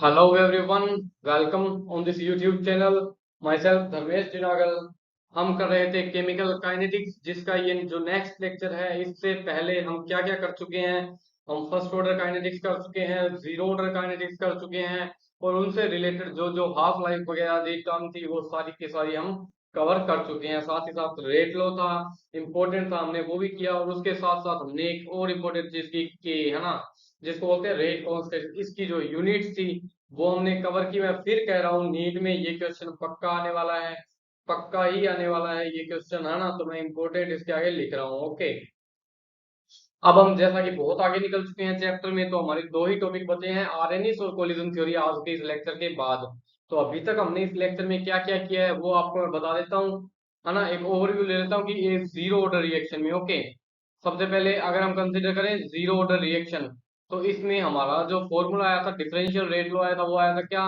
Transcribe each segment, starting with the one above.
Hello everyone, welcome on this YouTube channel. Myself Dharmesh जिनागल। हम कर रहे थे केमिकल काइनेटिक्स, जिसका ये जो नेक्स्ट लेक्चर है, इससे पहले हम क्या क्या कर चुके हैं। हम फर्स्ट ऑर्डर काइनेटिक्स कर चुके हैं, जीरो ऑर्डर काइनेटिक्स कर चुके हैं, और उनसे रिलेटेड जो जो हाफ लाइफ वगैरह दी टर्म थी वो सारी की सारी हम कवर कर चुके हैं। साथ ही साथ रेट लो था, इम्पोर्टेंट था, हमने वो भी किया। और उसके साथ साथ हमने एक और इम्पोर्टेंट चीज की है ना, जिसको बोलते हैं रेट कांस्टेंट। इसकी जो यूनिट्स थी वो हमने कवर की। मैं फिर कह रहा हूँ, नीट में ये क्वेश्चन पक्का आने वाला है, पक्का ही आने वाला है ये क्वेश्चन, है ना। तो मैं इम्पोर्टेंट इसके आगे लिख रहा हूँ। ओके, अब हम जैसा कि बहुत आगे निकल चुके हैं चैप्टर में, तो हमारे दो ही टॉपिक बचे हैं, आरएनएस और कोलिजन थ्योरी, आज के इस लेक्चर के बाद। तो अभी तक हमने इस लेक्चर में क्या क्या किया है वो आपको मैं बता देता हूँ, है ना। एक ओवरव्यू ले लेता हूँ कि ये जीरो ऑर्डर रिएक्शन में। ओके, सबसे पहले अगर हम कंसिडर करें जीरो ऑर्डर रिएक्शन, तो इसमें हमारा जो फॉर्मूला आया था, डिफरेंशियल रेट लो आया था, वो आया था क्या,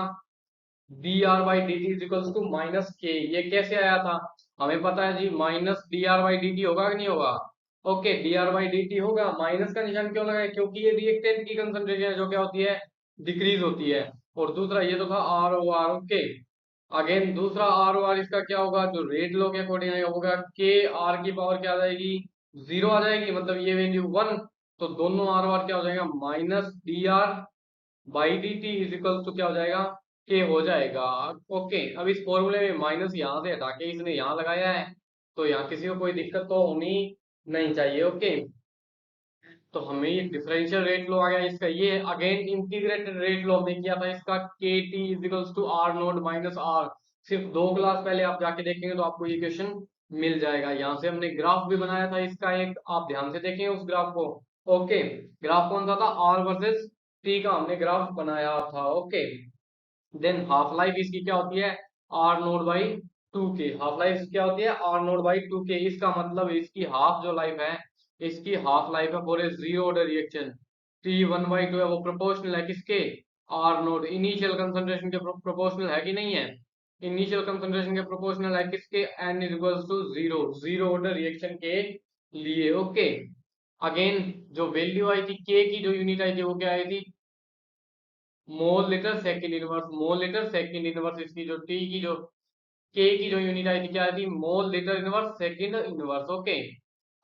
D are by D T equals to minus k. ये कैसे आया था, हमें पता है जी, minus D R by D T होगा कि नहीं होगा। Okay, D are by D T होगा। माइनस का निशान क्यों लगाया, क्योंकि ये रिएक्टेंट की कंसंट्रेशन है जो क्या होती है, डिक्रीज होती है। और दूसरा ये तो था r o r. Okay, again दूसरा आर ओ आर इसका क्या होगा, जो रेट लो के अकॉर्डिंग होगा, के आर की पावर क्या आ जाएगी, जीरो आ जाएगी, मतलब ये वैल्यू वन। तो दोनों आर ओ आर क्या हो जाएगा, minus D R by D t is equal to क्या हो जाएगा, के हो जाएगा। ओके, अब इस फॉर्मूले में माइनस यहाँ से हटा के इसने यहाँ लगाया है, तो यहाँ किसी को कोई दिक्कत तो होनी नहीं चाहिए। ओके, तो हमें ये डिफरेंशियल रेट लो आ गया इसका। ये अगेन इंटीग्रेटेड रेट लो हमने किया था इसका, k t is equals to r naught minus r. सिर्फ दो क्लास पहले आप जाके देखेंगे तो आपको ये क्वेश्चन मिल जाएगा। यहाँ से हमने ग्राफ भी बनाया था इसका एक, आप ध्यान से देखेंगे उस ग्राफ को। ओके, ग्राफ कौन सा था, आर वर्सेस टी का हमने ग्राफ बनाया था। ओके, देन हाफ लाइफ इसकी क्या होती है, आर नोट बाई टू के। हाफ लाइफ क्या होती है, आर नोट बाई टू के। इसका मतलब इसकी हाफ जो लाइफ है, इसकी हाफ लाइफ है for a zero order reaction, T one by two है, वो प्रोपोर्शनल है किसके, आर नोट इनिशियल कंसंट्रेशन के प्रोपोर्शनल है कि नहीं है। इनिशियल कंसंट्रेशन के प्रोपोर्शनल है किसके, n equals to zero, zero order reaction के लिए। ओके, अगेन जो वैल्यू आई थी के की, जो यूनिट आई थी वो क्या आई थी, mole litre second inverse. Mole litre second inverse इसकी जो टी की जो के की जो यूनिट आई थी क्या आई थी, mole litre inverse second inverse. Okay,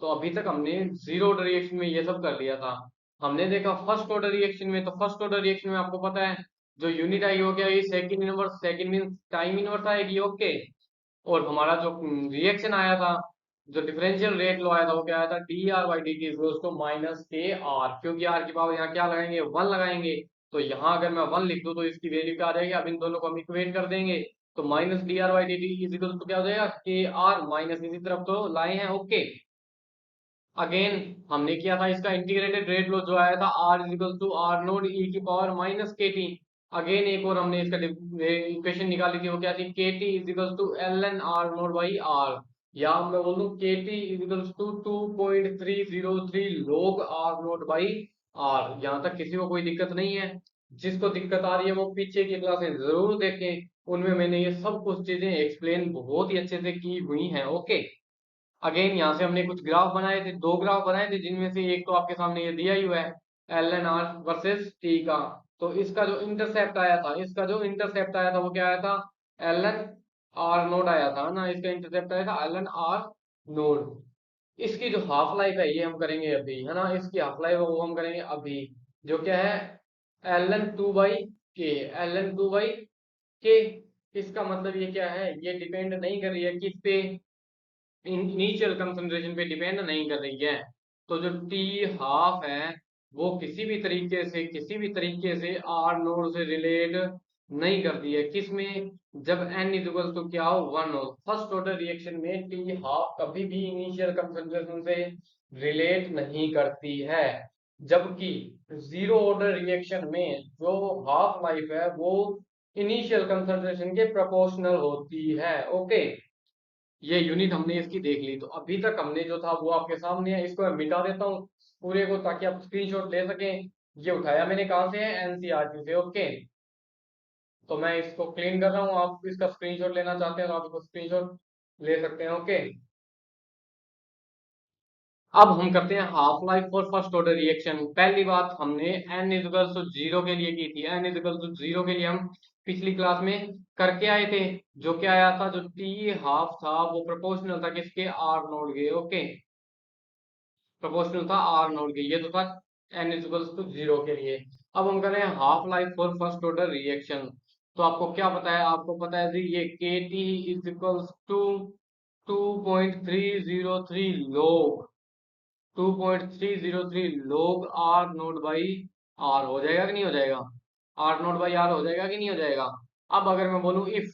तो अभी तक हमने जीरो ऑर्डर रिएक्शन में ये सब कर लिया था। हमने देखा फर्स्ट ऑर्डर रिएक्शन में, तो फर्स्ट ऑर्डर रिएक्शन में आपको पता है जो यूनिट आई वो क्या आई, second inverse. Second mean time inverse आएगी। ओके, और हमारा जो रिएक्शन आया था, जो डिफरेंशियल रेट लो आया था, वो क्या आया था, d are by D t to minus k r. क्योंकि आर की पावर यहाँ क्या लगाएंगे, वन लगाएंगे। तो यहाँ अगर मैं वन लिख दूं तो इसकी वैल्यू क्या आ जाएगी, अब इन दोनों को हम इक्वेट कर देंगे। तो minus D R by D t is equal to क्या हो जाएगा, के आर माइनस इसी तरफ तो लाए हैं। ओके, अगेन हमने किया था इसका इंटीग्रेटेड रेट लो, जो आया था R is equal to R naught e की power minus k T. Again एक और हमने इसका इक्वेशन निकाली थी, वो क्या थी, k t is equal to l n r naught by r. या मैं बोल दूं k t is equal to 2.303 log r naught by r. यहाँ तक किसी को कोई दिक्कत नहीं है। जिसको दिक्कत आ रही है वो पीछे की क्लासें जरूर देखें, उनमें मैंने ये सब कुछ चीजें एक्सप्लेन बहुत ही अच्छे से की हुई हैं। ओके, अगेन यहाँ से हमने कुछ ग्राफ बनाए थे, दो ग्राफ बनाए थे, जिनमें से एक तो आपके सामने ये दिया ही हुआ है, l n r versus t का। तो इसका जो इंटरसेप्ट आया था, इसका जो इंटरसेप्ट आया था वो क्या आया था, एल एन आर नोड आया था ना। इसका इंटरसेप्ट आया था एल एन आर नोड। इसकी जो हाफ लाइफ है ये हम करेंगे अभी, है ना। इसकी हाफ लाइफ है वो हम करेंगे अभी, जो क्या है, एल एन टू बाई के। एल एन टू बाई के, इसका मतलब ये क्या है, ये डिपेंड नहीं कर रही है किस पे, इनिशियल कंसंट्रेशन पे डिपेंड नहीं कर रही है। तो जो टी हाफ है वो किसी भी तरीके से आर नोड से रिलेट नहीं करती है, किसमें, जब एन इक्वल टू क्या हो, वन हो। फर्स्ट ऑर्डर रिएक्शन में टी हाफ कभी भी इनिशियल कंसंट्रेशन से रिलेट नहीं करती है। जबकि जीरो ऑर्डर रिएक्शन में जो हाफ लाइफ है वो इनिशियल कंसंट्रेशन के प्रोपोर्शनल होती है। ओके, ये यूनिट हमने इसकी देख ली। तो अभी तक हमने जो था वो आपके सामने है, इसको मैं मिटा देता हूँ पूरे को, ताकि आप स्क्रीनशॉट ले सकें। ये उठाया मैंने कहाँ से है, एनसीईआरटी से। ओके, तो मैं इसको क्लीन कर रहा हूँ, आप इसका स्क्रीनशॉट लेना चाहते हैं तो आप इसको स्क्रीनशॉट ले सकते हैं। ओके, अब हम करते हैं half life for first order reaction. पहली बात हमने n इजिकल्स टू जीरो के लिए की थी। n इजिकल्स टू जीरो के लिए हम पिछली क्लास में करके आए थे। जो क्या आया था, जो टी हाफ था वो प्रोपोर्शनल था किसके, आर नोड के। ओके, प्रोपोर्शनल था आर नोड के। ये तो था n इजिकल्स टू जीरो के लिए। अब हम करें half life for first order reaction. तो आपको क्या पता है, आपको पता है जी ये k t is equals to 2.303 log 2.303 log r naught by r हो जाएगा कि नहीं हो जाएगा, आर नोट बाई आर हो जाएगा कि नहीं हो जाएगा। अब अगर मैं बोलूं if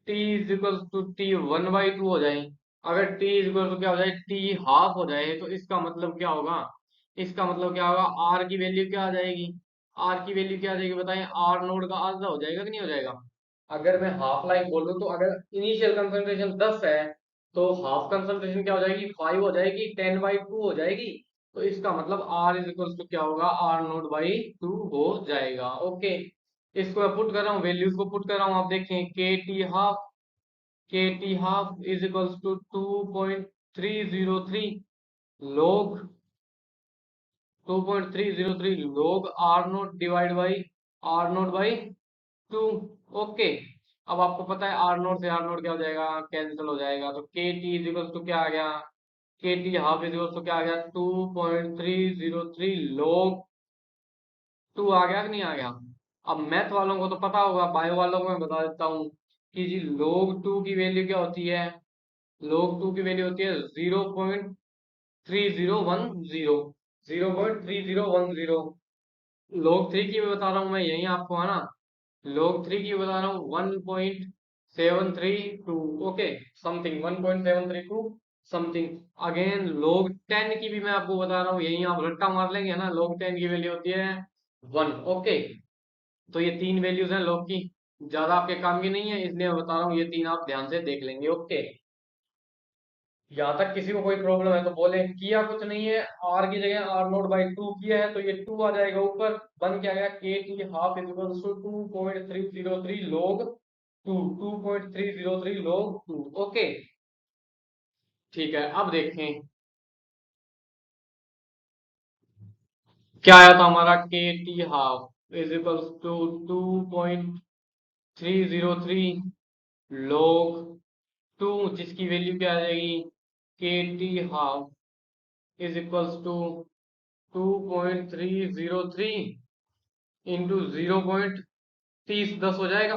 t is equal to t 1/2 हो जाए, अगर टी इज इक्वल टू क्या हो जाए, टी हाफ हो जाए, तो इसका मतलब क्या होगा, इसका मतलब क्या होगा, आर की वैल्यू क्या आ जाएगी, आर की वैल्यू क्या आ जाएगी बताएं, आर नोड का आधा हो जाएगा कि नहीं हो जाएगा। अगर मैं हाफ लाइफ बोलूं तो अगर इनिशियल कंसंट्रेशन 10 है तो हाफ कंसंट्रेशन क्या हो जाएगी, 5 हो जाएगी, 10/2 हो जाएगी। तो इसका मतलब आर इज इक्वल टू क्या होगा, आर नोट बाई 2 हो जाएगा। ओके, इसको मैं पुट कर रहा हूँ, वैल्यूज को पुट कर रहा हूँ। आप देखें k t half is equals to 2.303 log 2.303 log r naught divide by r naught by 2। Okay, अब आपको पता है आर नोट से आर नोट क्या हो जाएगा, कैंसिल हो जाएगा। तो के टी इज इक्वल्स टू क्या आ गया, k t half is equals to क्या आ गया, 2.303 log 2 आ गया कि नहीं आ गया। अब मैथ वालों को तो पता होगा, बायो वालों को मैं बता देता हूँ कि जी log 2 की वैल्यू क्या होती है, log 2 की वैल्यू होती है 0.3010, 0.3010। log 3 की भी बता रहा हूँ मैं, यही आपको है ना, log 3 की बता रहा हूँ 1.732। Okay, something 1.732 something. Again log 10 की भी मैं आपको बता रहा हूँ, यही आप रट्टा मार लेंगे ना, log 10 की वैल्यू होती है 1। ओके, तो ये तीन वैल्यूज हैं log की, ज्यादा आपके काम की नहीं है इसलिए मैं बता रहा हूँ, ये तीन आप ध्यान से देख लेंगे। ओके, यहाँ तक किसी को कोई प्रॉब्लम है तो बोले, किया कुछ नहीं है, आर की जगह आर नोट बाई 2 किया है तो ये 2 आ जाएगा ऊपर, बन क्या गया, k t half is equals to 2.303 log 2, 2.303 log 2। Okay, ठीक है, अब देखें क्या आया था हमारा, k t half is equals to 2.303 log 2, जिसकी वैल्यू क्या आ जाएगी, k t half is equals to 2.303 into 0.3010 हो जाएगा।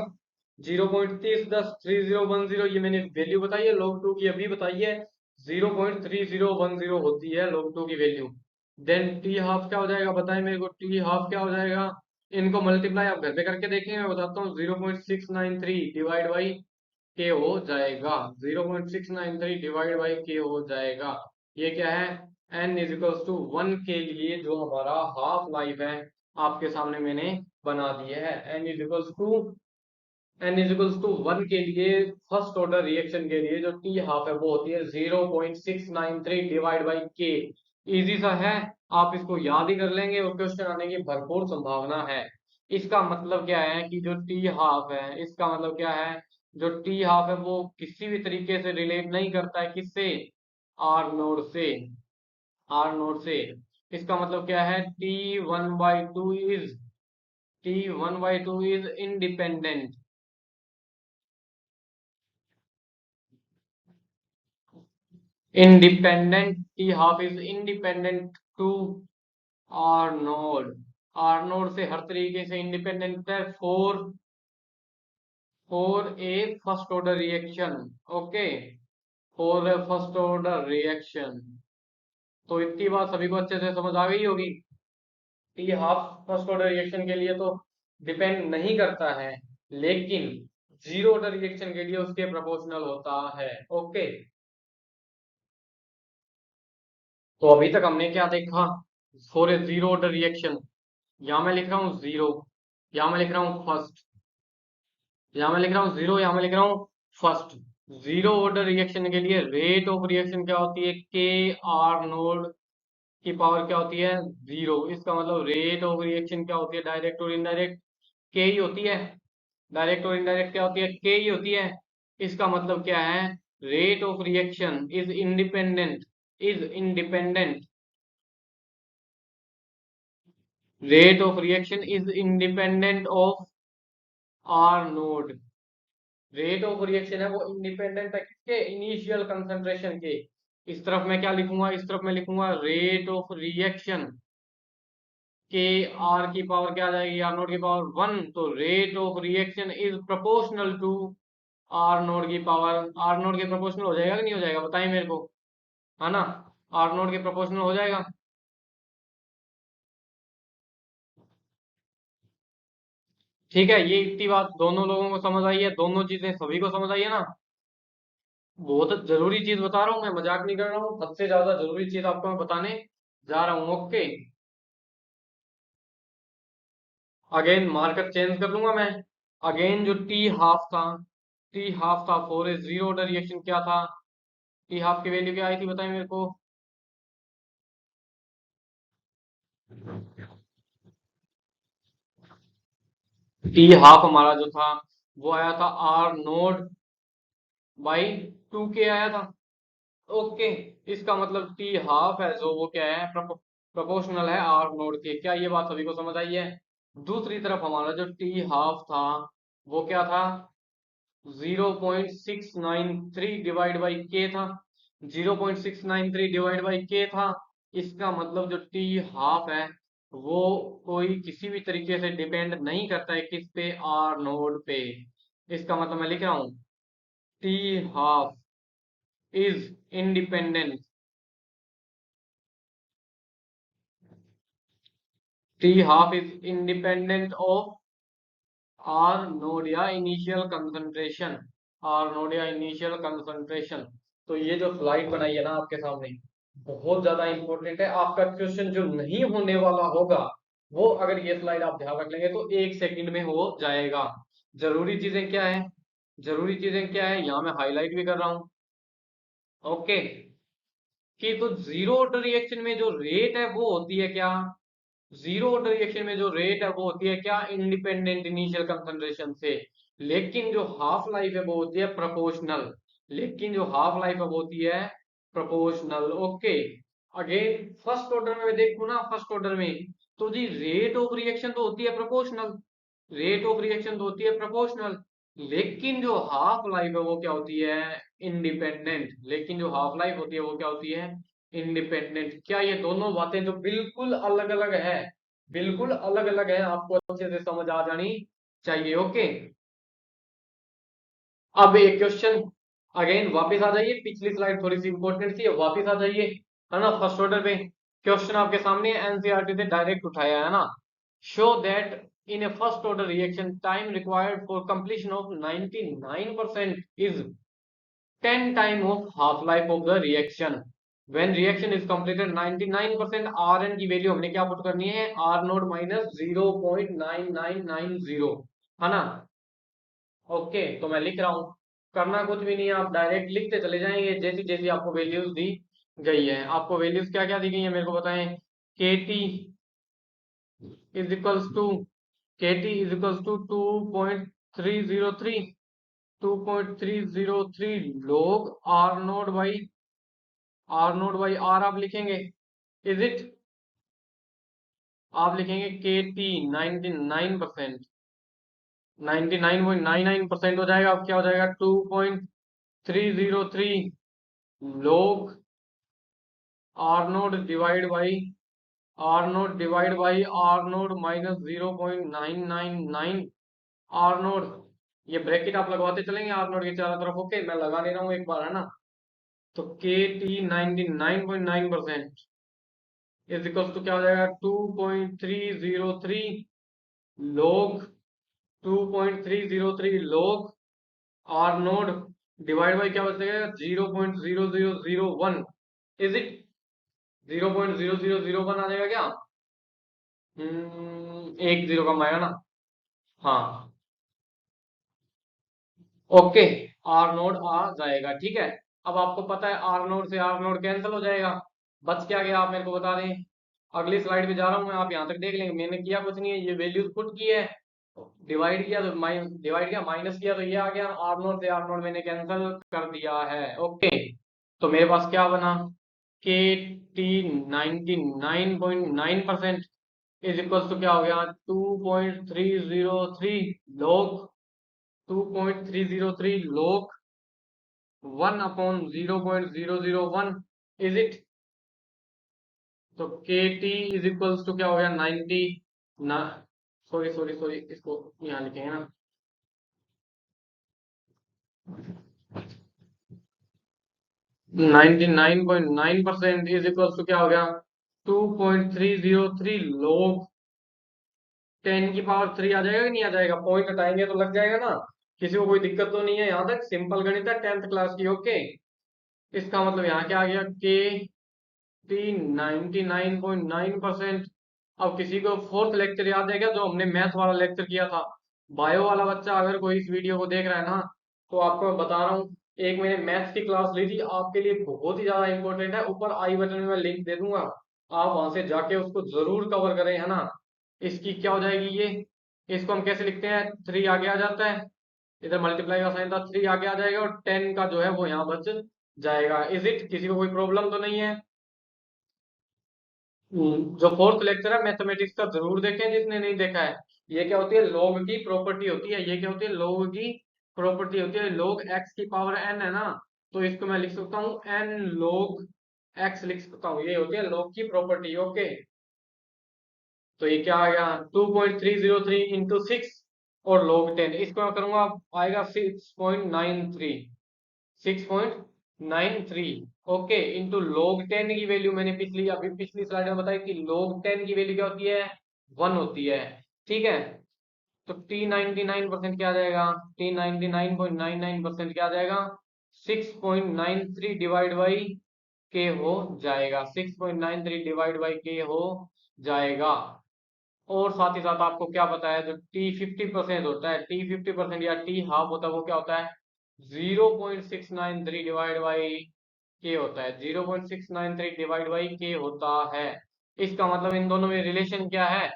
0.3010 3010, ये मैंने वैल्यू बताई है log 2 की, अभी बताई है 0.3010 होती है log 2 की वैल्यू। देन टी हाफ क्या हो जाएगा बताएं मेरे को, टी हाफ क्या हो जाएगा, इनको मल्टीप्लाई आप घर पे करके देखेंगे, मैं बताता हूँ, 0.693 डिवाइड बाई के हो जाएगा, 0.693 डिवाइड बाई के हो जाएगा। ये क्या है, n इज इक्वल्स टू 1 के लिए जो हमारा हाफ लाइफ है आपके सामने मैंने बना दिया है। n इज इक्वल्स टू 1 के लिए फर्स्ट ऑर्डर रिएक्शन के लिए जो टी हाफ है वो होती है 0.693 डिवाइड बाई के। इजी सा है, आप इसको याद ही कर लेंगे और क्वेश्चन आने की भरपूर संभावना है। इसका मतलब क्या है कि जो टी हाफ है, इसका मतलब क्या है, जो टी हाफ है वो किसी भी तरीके से रिलेट नहीं करता है किससे, आर नोड से, आर नोड से। इसका मतलब क्या है, T one by two is independent, independent, T half is independent to R node, R node से हर तरीके से इंडिपेंडेंट है for a first order reaction. Okay, for a first order reaction. तो इतनी बात सभी को अच्छे से समझ आ गई होगी। T half first order reaction के लिए तो डिपेंड नहीं करता है, लेकिन जीरो ऑर्डर रिएक्शन के लिए उसके प्रोपोर्शनल होता है। ओके, तो अभी तक हमने क्या देखा, for a zero order reaction, यहाँ मैं लिख रहा हूँ जीरो, यहाँ मैं लिख रहा हूँ फर्स्ट, यहाँ मैं लिख रहा हूँ जीरो, यहाँ मैं लिख रहा हूँ फर्स्ट। जीरो ऑर्डर रिएक्शन के लिए रेट ऑफ रिएक्शन क्या होती है, के आर नोड की पावर क्या होती है, जीरो। इसका मतलब रेट ऑफ रिएक्शन क्या होती है, डायरेक्ट और इनडायरेक्ट के ही होती है, डायरेक्ट और इनडायरेक्ट क्या होती है, के ही होती है। इसका मतलब क्या है, rate of reaction is independent, is independent, rate of reaction is independent of r naught. Rate of reaction है वो इंडिपेंडेंट है किसके, इनिशियल कंसंट्रेशन के। इस तरफ मैं क्या लिखूंगा, इस तरफ मैं लिखूंगा रेट ऑफ रिएक्शन के, आर की पावर क्या आ जाएगी, आर नोट की पावर 1। तो rate of reaction is proportional to r naught की पावर, आर नोट के प्रोपोर्शनल हो जाएगा कि नहीं हो जाएगा, बताइए मेरे को, है ना। आर नोट के प्रोपोर्शनल हो जाएगा। ठीक है, ये इतनी बात दोनों लोगों को समझ आई है, दोनों चीजें सभी को समझ आई है ना। बहुत जरूरी चीज बता रहा हूँ मैं, मजाक नहीं कर रहा हूँ, हद से ज्यादा जरूरी चीज आपको मैं बताने जा रहा हूँ। ओके, अगेन मार्कर चेंज कर लूंगा मैं। अगेन जो टी हाफ था, टी हाफ था for a zero order reaction क्या था, टी हाफ की वैल्यू क्या आई थी बताएं मेरे को। टी हाफ हमारा जो था वो आया था आर नोड बाई 2 के आया था। ओके, इसका मतलब टी हाफ है जो वो क्या है, प्रोपोर्शनल है आर नोड के। क्या ये बात सभी को समझ आई है। दूसरी तरफ हमारा जो टी हाफ था वो क्या था, 0.693 डिवाइड बाई के था, 0.693 डिवाइड बाई के था। इसका मतलब जो टी हाफ है वो कोई किसी भी तरीके से डिपेंड नहीं करता है किस पे, आर नोड पे। इसका मतलब मैं लिख रहा हूं t half is independent, t half is independent of r naught या इनिशियल कंसंट्रेशन, आर नोड या इनिशियल कंसंट्रेशन। तो ये जो स्लाइड बनाई है ना आपके सामने, बहुत ज्यादा इंपॉर्टेंट है। आपका क्वेश्चन जो नहीं होने वाला होगा वो अगर ये स्लाइड आप ध्यान रख लेंगे तो 1 सेकंड में हो जाएगा। जरूरी चीजें क्या है, जरूरी चीजें क्या है यहाँ मैं हाईलाइट भी कर रहा हूँ। ओके, कि तो जीरो ऑर्डर रिएक्शन में जो रेट है वो होती है क्या, जीरो ऑर्डर रिएक्शन में जो रेट है वो होती है क्या, इंडिपेंडेंट इनिशियल कंसंट्रेशन से। लेकिन जो हाफ लाइफ है वो होती है प्रोपोर्शनल, लेकिन जो हाफ लाइफ है वो होती है proportional. Okay, again first order में देखूं ना, फर्स्ट ऑर्डर में तो जी रेट ऑफ रिएक्शन तो होती है प्रोपोर्शनल, रेट ऑफ रिएक्शन तो होती है प्रोपोर्शनल, लेकिन जो हाफ लाइफ है वो क्या होती है, इंडिपेंडेंट। लेकिन जो हाफ लाइफ होती है वो क्या होती है, इंडिपेंडेंट। क्या ये दोनों बातें जो बिल्कुल अलग अलग है, बिल्कुल अलग अलग है, आपको अच्छे से समझ आ जानी चाहिए। ओके, अब एक क्वेश्चन, अगेन वापस आ जाइए, पिछली स्लाइड थोड़ी सी इंपॉर्टेंट थी, वापस आ जाइए, है ना। फर्स्ट ऑर्डर पे क्वेश्चन आपके सामने एनसीईआरटी से डायरेक्ट उठाया है ना। Show that in a first order reaction time required for completion of 99% is 10 time of half life of the reaction. When reaction is completed 99% r n की value हमने क्या पुट करनी है, आर नोट माइनस 0.9990, है ना। Okay, तो मैं लिख रहा हूं, करना कुछ भी नहीं है, आप डायरेक्ट लिखते चले जाएंगे जैसी जैसी आपको वैल्यूज दी गई है। आपको वैल्यूज क्या क्या दी गई है मेरे को बताएं। K t is equals to, k t is equals to 2.303, 2.303 log r naught by, r naught by r आप लिखेंगे, इज इट, आप लिखेंगे के टी 99%, 99.99% हो जाएगा। अब क्या हो जाएगा, 2.303 log r naught divide by, r naught divide by r naught minus 0.999 r naught. ये ब्रैकेट आप लगवाते चलेंगे आर नोट के चारों तरफ। ओके, मैं लगा ले रहा हूँ एक बार, है ना। तो के टी 99.9% इज इक्वल टू क्या हो जाएगा, 2.303 log, 2.303 log r naught divide by क्या बचेगा, 0.0001, इज इट 0.0001 आ जाएगा क्या, एक जीरो कम आएगा ना। हाँ, ओके, आर नोड आ जाएगा, ठीक है। अब आपको पता है आर नोड से आर नोड कैंसिल हो जाएगा, बच क्या गया आप मेरे को बता दें। अगली स्लाइड पे जा रहा हूँ मैं, आप यहाँ तक देख लेंगे, मैंने किया कुछ नहीं है, ये वैल्यूज पुट की है, डिवाइड किया तो डिवाइड किया, माइनस किया तो ये आ गया, आर नोड से आर नोड मैंने कैंसिल कर दिया है। ओके, तो मेरे पास क्या बना, के टी 99.9% इज इक्वल टू क्या हो गया 2.303 log 2.303 log 1/0.001 इज इट। तो के टी इज इक्वल्स टू क्या हो गया 90 ना, सॉरी सॉरी सॉरी, इसको यहाँ लिखेंगे ना 99.9% इज इक्वल्स टू क्या हो गया 2.303 log 10 की पावर 3 आ जाएगा कि नहीं आ जाएगा? पॉइंट हटाएंगे तो लग जाएगा ना, किसी को कोई दिक्कत तो नहीं है यहाँ तक? सिंपल गणित है 10th क्लास की। ओके, इसका मतलब यहाँ क्या आ गया के टी 99.9%। अब किसी को फोर्थ लेक्चर याद है क्या, जो हमने मैथ वाला लेक्चर किया था? बायो वाला बच्चा अगर कोई इस वीडियो को देख रहा है ना, तो आपको मैं बता रहा हूँ, एक मैंने मैथ्स की क्लास ली थी आपके लिए, बहुत ही ज्यादा इंपॉर्टेंट है। ऊपर आई बटन में मैं लिंक दे दूंगा, आप वहां से जाके उसको जरूर कवर करें, है ना। इसकी क्या हो जाएगी ये, इसको हम कैसे लिखते हैं, 3 आगे आ जाता है, इधर मल्टीप्लाई का साइन था, 3 आगे आ जाएगा और 10 का जो है वो यहाँ बच जाएगा। Is it? किसी को कोई प्रॉब्लम तो नहीं है? जो फोर्थ लेक्चर है मैथमेटिक्स का जरूर देखें जिसने नहीं देखा है। ये क्या होती है, लॉग की प्रॉपर्टी होती है। ये क्या होती है, लॉग की प्रॉपर्टी होती है। लॉग एक्स की पावर एन है ना, तो इसको मैं लिख सकता हूँ एन लॉग एक्स लिख सकता हूँ। ये होती है लॉग की प्रॉपर्टी। ओके, तो ये क्या आ गया 2.303 इंटू 6 और log 10, इसको मैं करूंगा आएगा 6.93, 6.93। ओके, इंटू log 10 की वैल्यू मैंने पिछली स्लाइड में बताई कि log 10 की वैल्यू क्या होती है, 1 होती है। ठीक है, तो टी 99% क्या आ जाएगा, टी 99.99% क्या आ जाएगा 6.93 डिवाइड बाई के हो जाएगा, 6.93 डिवाइड बाई के हो जाएगा। और साथ ही साथ आपको क्या पता है, जो टी 50% होता है, टी 50% या टी हाफ होता है, वो क्या होता है 0.693 डिवाइड बाई के होता है, 0.693 डिवाइड बाई के होता है। इसका मतलब इन दोनों में रिलेशन क्या है,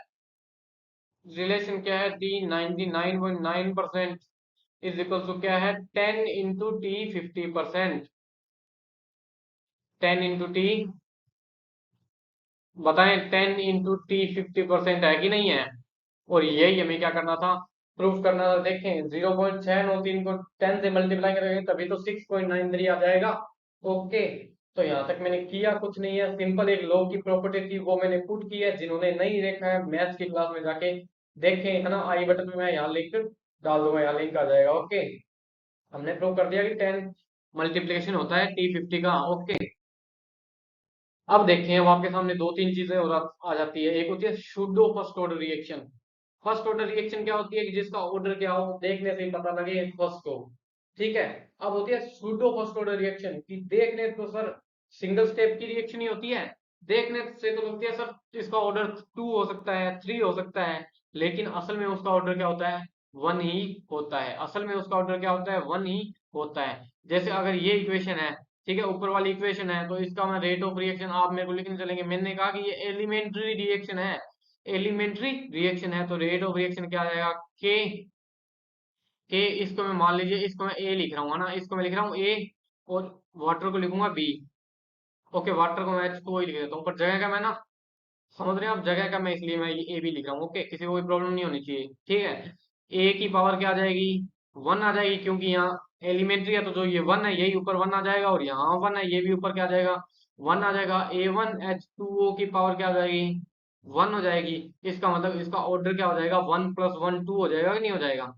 रिलेशन क्या है, टी 99.9% इज इक्वल टू क्या है 10 इंटू टी 50%, 10 इंटू टी, बताएं 10 इंटू टी 50% है कि नहीं है? और यही हमें क्या करना था, प्रूफ करना था। देखें 0.693 को 10 से मल्टीप्लाई करेंगे तभी तो 6.93 आ जाएगा। ओके, तो यहाँ तक मैंने किया कुछ नहीं है, सिंपल एक लॉ की प्रॉपर्टी थी वो मैंने पुट की है। जिन्होंने नहीं देखा है मैथ्स की क्लास में जाके देखें, है ना। आई बटन में मैं यहाँ लिंक डाल दूंगा, यहाँ लिंक आ जाएगा। ओके, हमने प्रूव कर दिया कि 10 मल्टीप्लिकेशन होता है टी 50 का। ओके, अब देखें, अब आपके सामने दो तीन चीजें और आ जाती है। एक होती है pseudo first order reaction. First order reaction क्या होती है कि जिसका ऑर्डर क्या हो देखने से ही पता लगे फर्स्ट हो। ठीक है, अब होती है सूडो फर्स्ट ऑर्डर रिएक्शन कि देखने तो सर सिंगल स्टेप की रिएक्शन ही होती है, देखने से तो लगती है सर इसका ऑर्डर 2 हो सकता है, 3 हो सकता है, लेकिन असल में उसका ऑर्डर क्या होता है, 1 ही होता है। असल में उसका ऑर्डर क्या होता है, 1 ही होता है। जैसे अगर ये इक्वेशन है, ठीक है, ऊपर वाली इक्वेशन है, तो इसका मैं रेट ऑफ रिएक्शन आप मेरे को लिखने चलेंगे। मैंने कहा कि ये एलिमेंट्री रिएक्शन है, एलिमेंट्री रिएक्शन है, तो रेट ऑफ रिएक्शन क्या आ जाएगा के, इसको मैं मान लीजिए, इसको मैं ए लिख रहा हूँ, है ना, इसको मैं लिख रहा हूँ ए, और वाटर को लिखूंगा बी। ओके, वाटर को मैं H2O ही लिख देता हूँ, पर जगह का मैं ना, समझ रहे हैं आप, जगह का मैं इसलिए मैं ए बी लिख रहा हूँ। ओके, किसी को कोई प्रॉब्लम नहीं होनी चाहिए। ठीक है, ए की पावर क्या आ जाएगी, 1 आ जाएगी, क्योंकि यहाँ एलिमेंट्री है, तो जो ये 1 है यही ऊपर 1 आ जाएगा, और यहाँ 1 है ये भी ऊपर क्या आ जाएगा 1 आ जाएगा। A1H2O की पावर क्या आ जाएगी 1 हो जाएगी। इसका मतलब इसका ऑर्डर क्या हो जाएगा 1 + 1 2 हो जाएगा कि नहीं हो जाएगा,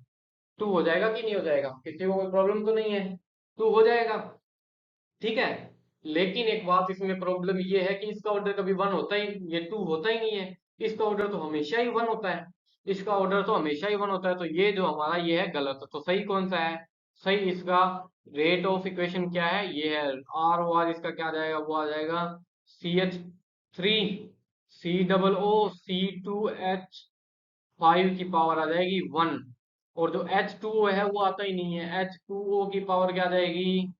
2 हो जाएगा कि नहीं हो जाएगा? किसी को कोई प्रॉब्लम तो नहीं है, 2 हो जाएगा। ठीक है, लेकिन एक बात इसमें प्रॉब्लम ये है कि इसका ऑर्डर कभी 1 होता ही, ये 2 होता ही नहीं है। इसका ऑर्डर तो हमेशा ही 1 होता है, इसका ऑर्डर तो हमेशा ही 1 होता है। तो ये जो हमारा ये है गलत, तो सही कौन सा है, सही इसका रेट ऑफ इक्वेशन क्या है, ये है आर ओ आर। इसका क्या आ जाएगा, वो आ जाएगा CH3 C+O2H5 की पावर आ जाएगी 1। और जो H2O है वो आता ही नहीं है, H2O की पावर क्या आ जाएगी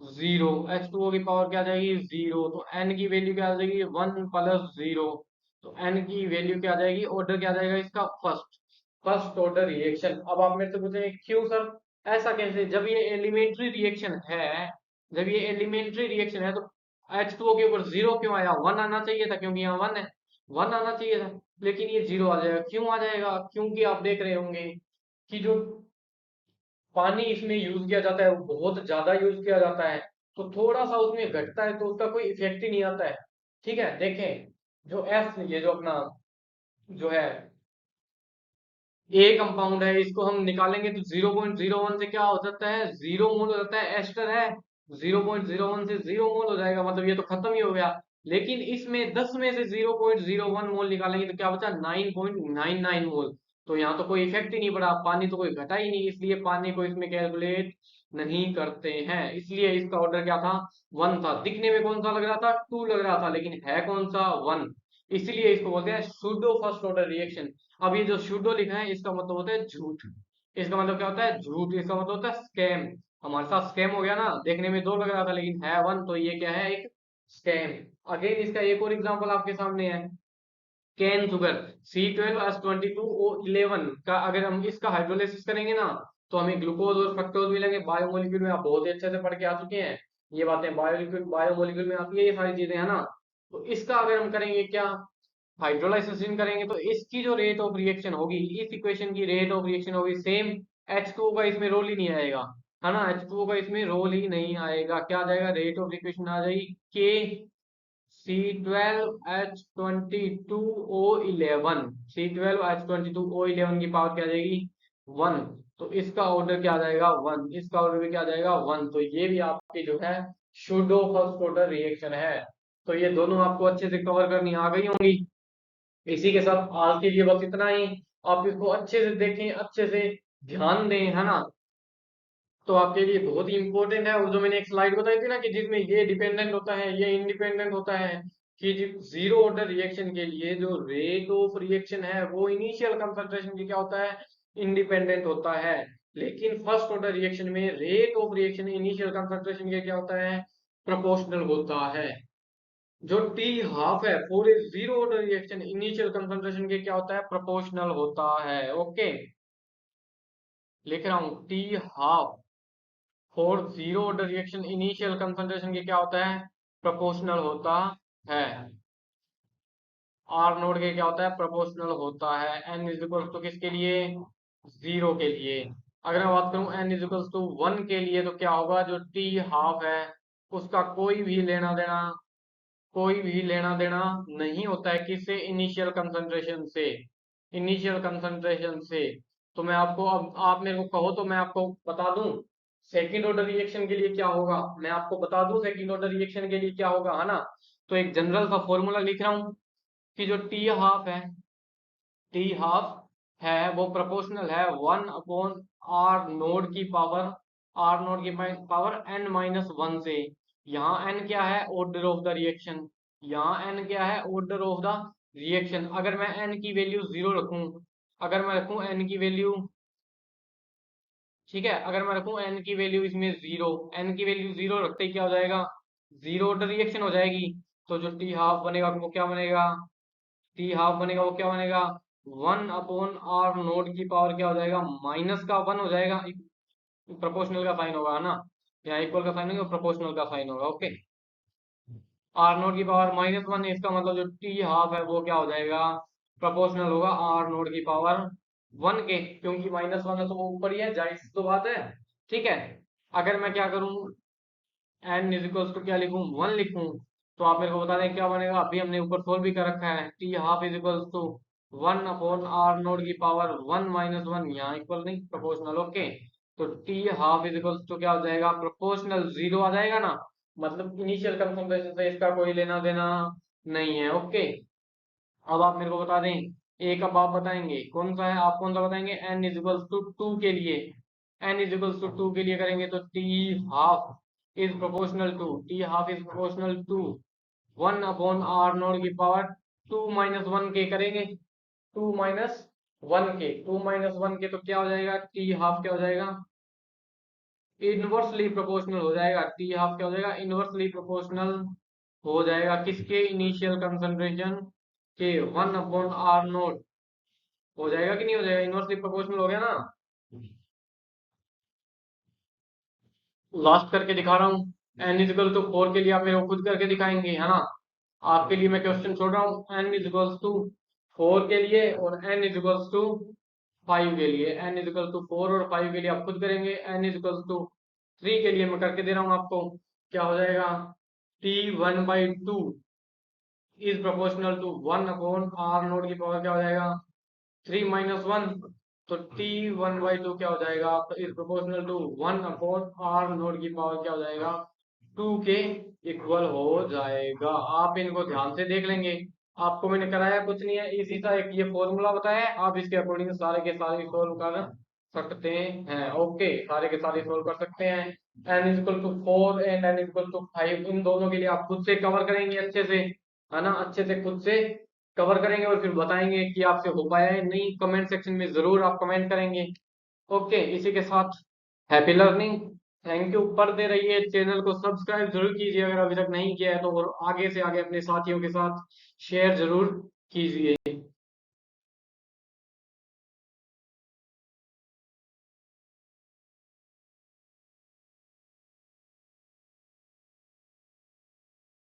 0। H2O की पावर क्या आ जाएगी 0, तो N की वैल्यू क्या आ जाएगी 1 + 0। तो N की वैल्यू क्या आ जाएगी, ऑर्डर क्या आ जाएगा इसका फर्स्ट, फर्स्ट ऑर्डर रिएक्शन। अब आप मेरे से पूछेंगे क्यों सर ऐसा कैसे, जब ये एलिमेंट्री रिएक्शन है, जब ये एलिमेंट्री रिएक्शन है तो H2O के ऊपर 0 क्यों आया? 1 आना चाहिए था, क्योंकि यहाँ 1 है, 1 आना चाहिए था, लेकिन ये 0 आ जाएगा। क्यों आ जाएगा? क्योंकि आप देख रहे होंगे कि जो पानी इसमें यूज किया जाता है वो बहुत ज्यादा यूज किया जाता है, तो थोड़ा सा उसमें घटता है तो उसका कोई इफेक्ट ही नहीं आता है। ठीक है, देखें जो एफ, ये जो अपना जो है ए कंपाउंड है, इसको हम निकालेंगे तो 0.01 से क्या हो जाता है? 0 मोल हो जाता है। एस्टर है, 0.01 से 0 मोल हो जाएगा, मतलब ये तो खत्म ही हो गया। लेकिन इसमें 10 में से 0.01 मोल निकालेंगे तो क्या बचा? 9.99 मोल। तो यहाँ तो कोई इफेक्ट ही नहीं पड़ा, पानी तो कोई घटा ही नहीं, इसलिए पानी को इसमें कैलकुलेट नहीं करते हैं। इसलिए इसका ऑर्डर क्या था? 1 था। दिखने में कौन सा लग रहा था? 2 लग रहा था, लेकिन है कौन सा? 1। इसलिए इसको बोलते हैं सूडो फर्स्ट ऑर्डर रिएक्शन। अब ये जो सूडो लिखा है इसका मतलब होता है झूठ। इसका मतलब क्या होता है? झूठ। इसका मतलब होता है स्कैम। हमारे साथ स्कैम हो गया ना, देखने में 2 लग रहा था लेकिन है 1, तो ये क्या है? एक स्कैम। अगेन इसका एक और एग्जांपल आपके सामने है, कैन शुगर C12H22O11 का अगर हम इसका हाइड्रोलाइसिस करेंगे ना, तो हमें ग्लूकोज और फ्रक्टोज मिलेंगे। बायोमोलिक्यूल में आप बहुत ही अच्छे से पढ़ के आ चुके हैं, ये बातें बायोमोलिक्यूल में आती है, ये सारी चीजें है ना। तो इसका अगर हम करेंगे क्या? हाइड्रोलाइसिस करेंगे तो इसकी जो रेट ऑफ रिएक्शन होगी, इस इक्वेशन की रेट ऑफ रिएक्शन होगी सेम। H2O का इसमें रोल ही नहीं आएगा, है ना। H2O का इसमें रोल ही नहीं आएगा। क्या आ जाएगा? रेट ऑफ रिएक्शन आ जाएगी के C12H22O11। C12H22O11 की पावर क्या आ जाएगी? 1। तो इसका ऑर्डर क्या आ जाएगा? 1। इसका ऑर्डर भी क्या आ जाएगा? 1। तो ये भी आपकी जो है सूडो फर्स्ट ऑर्डर रिएक्शन है। तो ये दोनों आपको अच्छे से कवर करनी आ गई होंगी। इसी के साथ आज के लिए बस इतना ही। आप इसको अच्छे से देखें, अच्छे से ध्यान दें, है ना। तो आपके लिए बहुत ही इंपॉर्टेंट है। और जो मैंने एक स्लाइड बताई थी ना कि जिसमें ये डिपेंडेंट होता है, ये इंडिपेंडेंट होता है, कि जीरो ऑर्डर रिएक्शन के लिए जो रेट ऑफ रिएक्शन है वो इनिशियल कंसंट्रेशन की क्या होता है? इंडिपेंडेंट होता है। लेकिन फर्स्ट ऑर्डर रिएक्शन में rate of reaction initial concentration के क्या होता है? प्रोपोर्शनल होता है। जो टी हाफ है पूरे zero order reaction initial concentration के क्या होता है? प्रोपोर्शनल होता है। ओके, लिख रहा हूं, t half for zero order reaction initial concentration के क्या होता है? प्रोपोर्शनल होता है। आर नोड के क्या होता है? प्रोपोर्शनल होता है। एन इज इक्वल टू किसके लिए? 0 के लिए। अगर मैं बात करूं एन इज इक्वल टू 1 के लिए, तो क्या होगा? जो टी हाफ है उसका कोई भी लेना देना नहीं होता है किससे? इनिशियल कंसंट्रेशन से। इनिशियल कंसंट्रेशन से। तो मैं आपको, अब आप मेरे को कहो तो मैं आपको बता दूं सेकंड ऑर्डर रिएक्शन के लिए क्या होगा। मैं आपको बता दूं सेकंड ऑर्डर रिएक्शन के लिए क्या होगा, है ना। तो एक जनरल सा फॉर्मूला लिख रहा हूं कि जो टी हाफ है, टी हाफ है वो प्रोपोर्शनल है 1/r नोड की पावर, आर नोड की पावर n-1 से। यहाँ n क्या है? Order of the reaction. यहाँ n क्या है? Order of the reaction. अगर मैं n की वैल्यू 0 रखूं, अगर मैं रखूं n की वैल्यू, ठीक है, अगर मैं रखूं n की वैल्यू इसमें 0, n की वैल्यू 0 रखते ही क्या हो जाएगा? जीरो ऑर्डर रिएक्शन हो जाएगी। तो जो टी हाफ बनेगा वो क्या बनेगा? टी हाफ बनेगा वो क्या बनेगा? 1/r नोड की पावर क्या हो जाएगा? -1 हो जाएगा। प्रोपोर्शनल का साइन होगा, है ना। यहाँ इक्वल का साइन होगा, प्रोपोर्शनल का साइन होगा। ओके, आर नोड की पावर -1 है, इसका मतलब जो टी हाफ है वो क्या हो जाएगा? प्रोपोर्शनल होगा आर नोड की पावर 1 के, क्योंकि -1 है तो वो ऊपर ही है, जाहिर सी तो बात है। ठीक है, अगर मैं क्या करूं, एन इज इक्वल्स टू क्या लिखूं? 1 लिखूं, तो आप मेरे को बता दें क्या बनेगा। अभी हमने ऊपर सोल्व भी कर रखा है। T half is equals to 1/r naught की पावर 1 - 1, यहाँ इक्वल नहीं, प्रोपोर्शनल। ओके, तो t half is equals to क्या हो जाएगा? प्रोपोर्शनल 0 आ जाएगा ना, मतलब इनिशियल कंसंट्रेशन से इसका कोई लेना देना नहीं है। ओके, अब आप मेरे को बता दें, एक अब आप बताएंगे कौन सा है, आप कौन सा बताएंगे? एन इज इक्वल्स टू 2 के लिए। एन इज इक्वल्स टू 2 के लिए करेंगे तो t half is proportional to, t half is proportional to 1/r naught की पावर 2 - 1 के करेंगे। 2 - 1 के तो क्या हो जाएगा? टी हाफ क्या हो जाएगा? इनवर्सली प्रोपोर्शनल हो जाएगा। टी हाफ क्या हो जाएगा? इनवर्सली प्रोपोर्शनल हो जाएगा किसके? इनिशियल कंसंट्रेशन के 1/r नोड। हो जाएगा कि नहीं हो जाएगा? इनवर्सली प्रोपोर्शनल हो गया ना। लास्ट करके दिखा रहा हूं, n इजिकल टू 4 के लिए आप मेरे को खुद करके दिखाएंगे, है ना। आपके लिए मैं क्वेश्चन छोड़ रहा हूँ, n इजिकल्स टू 4 के लिए और n इजिकल्स टू 5 के लिए। n इजिकल टू 4 और 5 के लिए आप खुद करेंगे। n इजिकल्स टू 3 के लिए मैं करके दे रहा हूँ आपको। क्या हो जाएगा, t1/2 is proportional to 1 upon r naught की पावर क्या हो जाएगा 3 माइनस 1। तो t1/2 क्या हो जाएगा, is proportional to 1 upon r naught की पावर क्या हो जाएगा 2 के इक्वल हो जाएगा। आप इनको ध्यान से देख लेंगे, आपको मैंने कराया कुछ नहीं है, इसी का एक ये फॉर्मूला बताया है, आप इसके अकॉर्डिंग सारे के सारे सोल्व कर सकते हैं। ओके, सारे के सारे सोल्व कर सकते हैं। n equal to 4 and n equal to 5, इन दोनों के लिए आप खुद से कवर करेंगे अच्छे से, है ना, अच्छे से खुद से कवर करेंगे और फिर बताएंगे कि आपसे हो पाया है नहीं। कमेंट सेक्शन में जरूर आप कमेंट करेंगे। ओके, इसी के साथ हैप्पी लर्निंग। Thank you. पढ़ते रहिए, चैनल को सब्सक्राइब जरूर कीजिए अगर अभी तक नहीं किया है तो, और आगे से आगे अपने साथियों के साथ शेयर जरूर कीजिए।